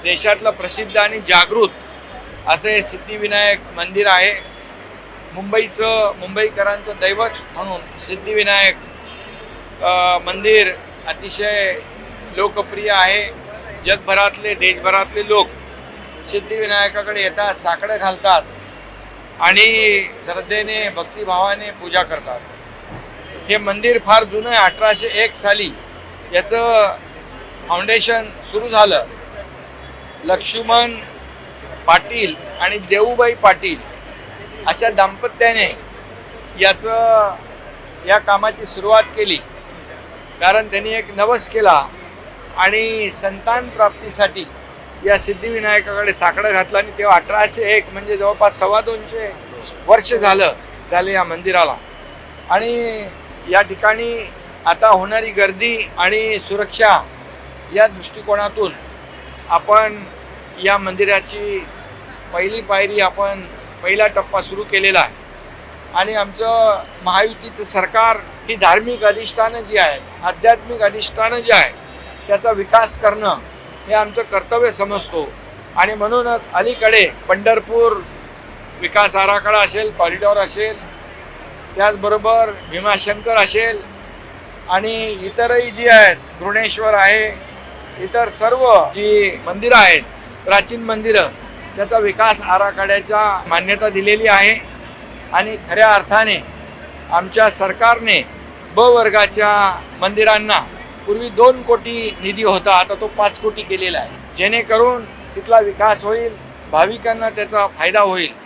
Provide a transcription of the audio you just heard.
देशातलं प्रसिद्ध आणि जागृत असे सिद्धिविनायक मंदिर आहे। मुंबईकरांचं दैवत म्हणून सिद्धिविनायक मंदिर अतिशय लोकप्रिय आहे। जगभरातले देशभरातले लोक सिद्धिविनायकाकडे येतात, साकडं घालतात आणि श्रद्धेने भक्तिभावाने पूजा करतात। हे मंदिर फार जुनं आहे। 1801 साली याचं फाउंडेशन सुरू झालं। लक्ष्मण पाटील आणि देऊबाई पाटील अशा दाम्पत्याने या कामाची सुरुवात केली, कारण त्यांनी एक नवस केला आणि संतान प्राप्तीसाठी या सिद्धिविनायकाकडे साकडं घातलं आणि तेव्हा 1801 म्हणजे जवळपास 250 वर्ष झाले या मंदिराला। आणि या ठिकाणी आता होणारी गर्दी आणि सुरक्षा या दृष्टिकोनातून आपण या मंदिराची पहिली पायरी पहिला टप्पा सुरू केलेला आहे। आणि आमचं महायुतीचं सरकार ही धार्मिक अधिष्ठानं जी आहेत, आध्यात्मिक अधिष्ठानं जी आहे त्याचा विकास करणं हे आमचं कर्तव्य समजतो। आणि म्हणूनच अलीकडे पंढरपूर विकास आराखडा असेल, कॉरिडॉर असेल, त्याचबरोबर भीमाशंकर असेल आणि इतरही जी आहेत, घृणेश्वर आहे, इतर सर्व जी मंदिरं आहेत, प्राचीन मंदिरं, त्याचा विकास आराखड्याचा मान्यता दिलेली आहे। आणि खऱ्या अर्थाने आमच्या सरकारने ब वर्गाच्या मंदिरांना पूर्वी 2 कोटी निधी होता, आता तो 5 कोटी केलेला आहे, जेणेकरून तिथला विकास होईल, भाविकांना त्याचा फायदा होईल।